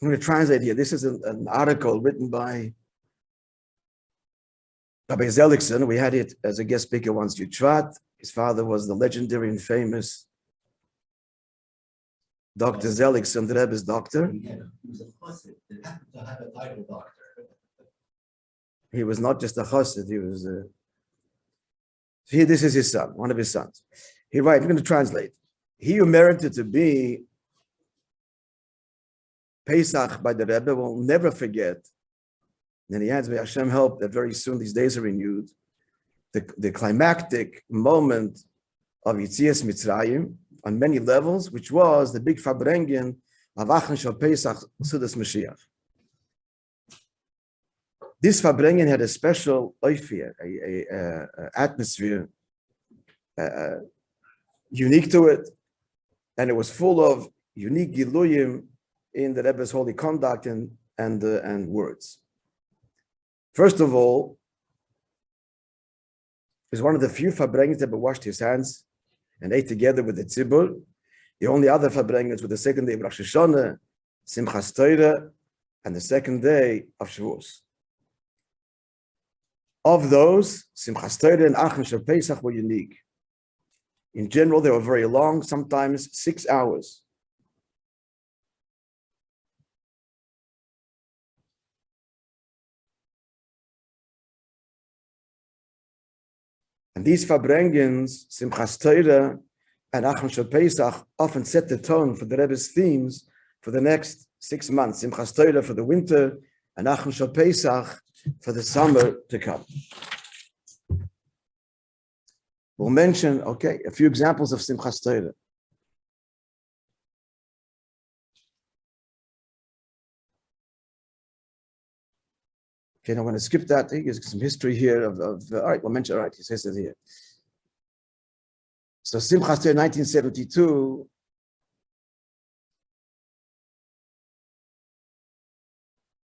I'm going to translate here. This is an article written by Rabbi Zelikson. We had it as a guest speaker once, Yitzhak. His father was the legendary and famous Dr. Zelikson, the Rebbe's doctor. He was a chassid that happened to have a title doctor. He was not just a chassid, he was this is his son, one of his sons. He writes, I'm going to translate. He who merited to be Pesach by the Rebbe will never forget. And he adds, may Hashem help that very soon these days are renewed. The climactic moment of Yitzias Mitzrayim on many levels, which was the big Farbrengen of ACHRON Shel Pesach Sudas Mashiach. This Farbrengen had a special oifia, a atmosphere unique to it, and it was full of unique giluyim in the Rebbe's holy conduct and words. First of all, is one of the few Farbrengens that washed his hands and ate together with the tzibur. The only other Farbrengens were the second day of Rosh Hashanah, Simchas Torah, and the second day of Shavuos. Of those, Simchas Torah and ACHRON Shel Pesach were unique. In general, they were very long, sometimes 6 hours. And these Farbrengens, Simchas Torah and ACHRON Shel Pesach, often set the tone for the Rebbe's themes for the next 6 months. Simchas Torah for the winter and ACHRON Shel Pesach for the summer to come. We'll mention, a few examples of Simchas Torah. Okay, now I'm going to skip that. There's some history here all right, we'll mention, all right, he says it here. So Simchas Torah 1972,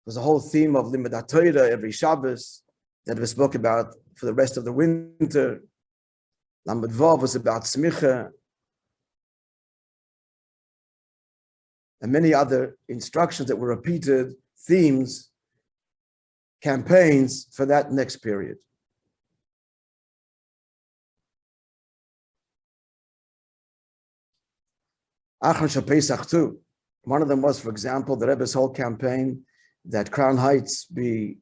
was a whole theme of Limud Torah every Shabbos that we spoke about for the rest of the winter. Lamed Vav was about Smicha, and many other instructions that were repeated, themes, campaigns for that next period. ACHRON Shel Pesach too. One of them was, for example, the Rebbe's whole campaign that Crown Heights be,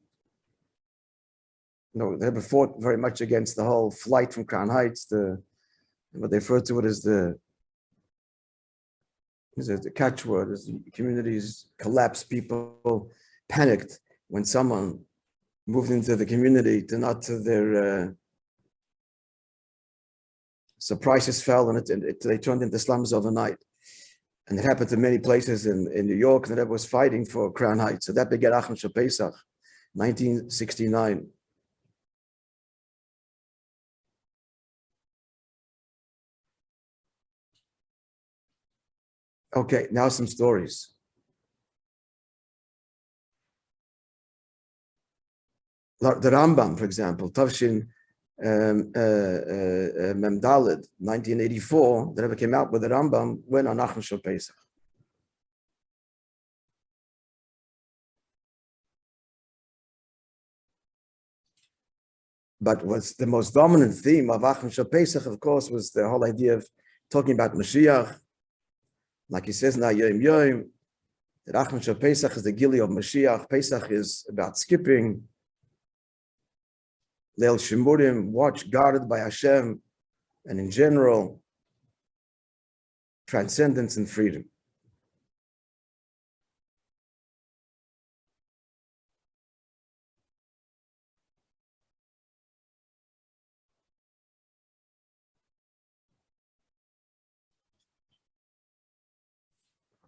the Rebbe fought very much against the whole flight from Crown Heights, what they refer to it as the catchword, as the communities collapsed, people panicked when someone moved into the community so prices fell and they turned into slums overnight. And it happened to many places in New York, and the Rebbe was fighting for Crown Heights. So that began ACHRON Shel Pesach, 1969. Okay, now some stories. The Rambam, for example, Tavshin Memdaled, 1984, the Rebbe came out with the Rambam, went on ACHRON Shel Pesach. But what's the most dominant theme of ACHRON Shel Pesach, of course, was the whole idea of talking about Mashiach. Like he says now, Yom Yom, that ACHRON Shel Pesach is the Gili of Mashiach. Pesach is about skipping. Leil Shimurim, watch, guarded by Hashem, and in general, transcendence and freedom.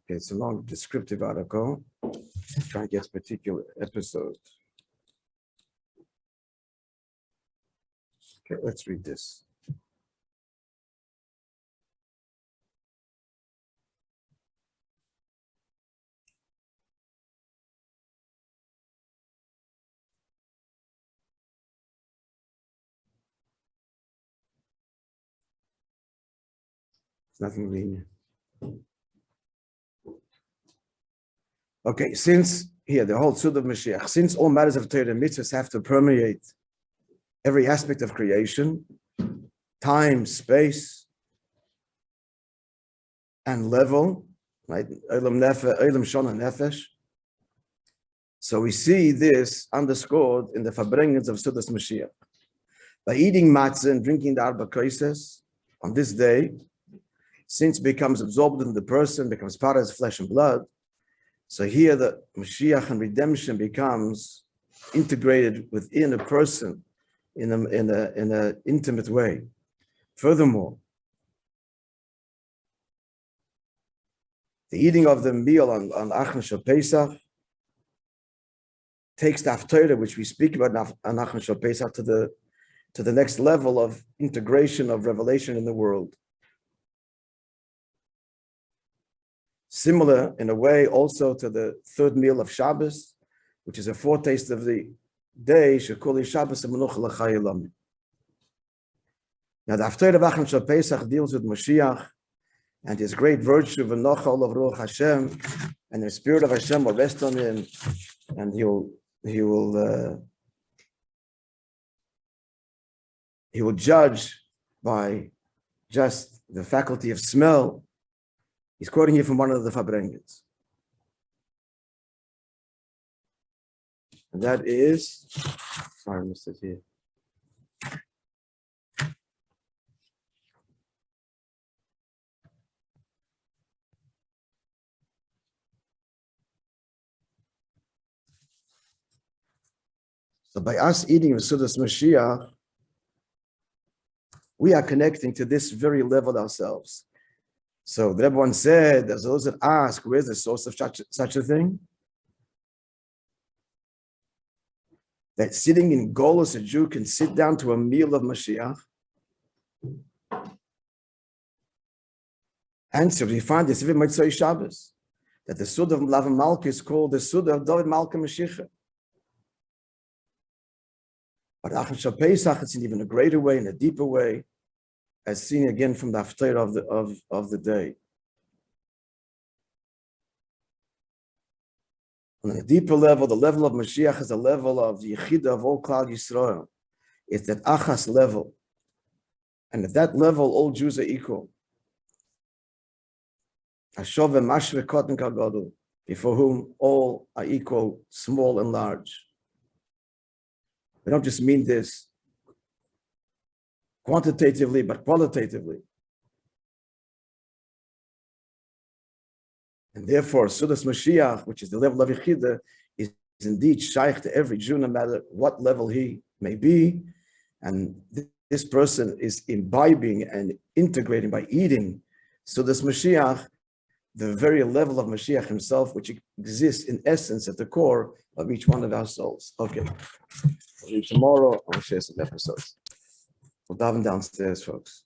Okay, it's a long descriptive article. Try and get a particular episode. Okay, let's read this. It's nothing linear. Okay, since here, the whole Sud of Mashiach, since all matters of Torah and mitzvahs have to permeate every aspect of creation, time, space, and level, right? Olam Shona Nefesh. So we see this underscored in the Farbrengens of Sudas Mashiach. By eating matzah and drinking the Arba Koises on this day, since it becomes absorbed in the person, becomes part of his flesh and blood, so here the Mashiach and redemption becomes integrated within a person in an intimate way. Furthermore, the eating of the meal on ACHRON Shel Pesach takes the Haftorah, which we speak about on ACHRON Shel Pesach, to the next level of integration of revelation in the world. Similar in a way also to the third meal of Shabbos, which is a foretaste of the day, Shekuli Shabbos Menucha L'Chai Olam. Now the Haftorah of ACHRON Shel Pesach deals with Mashiach and his great virtue of Nochal of Ruach Hashem, and the Spirit of Hashem will rest on him, and he will judge by just the faculty of smell. He's quoting here from one of the Farbrengens. And that is, sorry, I missed it here. So by us eating Sudas Mashiach, we are connecting to this very level ourselves. So the Rebbe once said, there's those that ask, where's the source of such a thing? That sitting in Golus, a Jew can sit down to a meal of Mashiach. Answer, we find this even Motzei Shabbos, that the Sud of Lav Malka is called the Sud of David Malka Mashiach. But ACHRON Shel Pesach, it's in even a greater way, in a deeper way, as seen again from the Haftarah of the day. On a deeper level, the level of Mashiach is a level of the Yechidah of all Klal Yisrael. It's that Achas level. And at that level, all Jews are equal. Ashov Mashve Kotten Kagadol, before whom all are equal, small and large. We don't just mean this quantitatively, but qualitatively. And therefore, Sudas Mashiach, which is the level of Yechidah, is indeed shaykh to every Jew, no matter what level he may be. And this person is imbibing and integrating by eating Sudas Mashiach, the very level of Mashiach himself, which exists in essence at the core of each one of our souls. Okay. Tomorrow, I'll share some episodes. We'll dive downstairs, folks.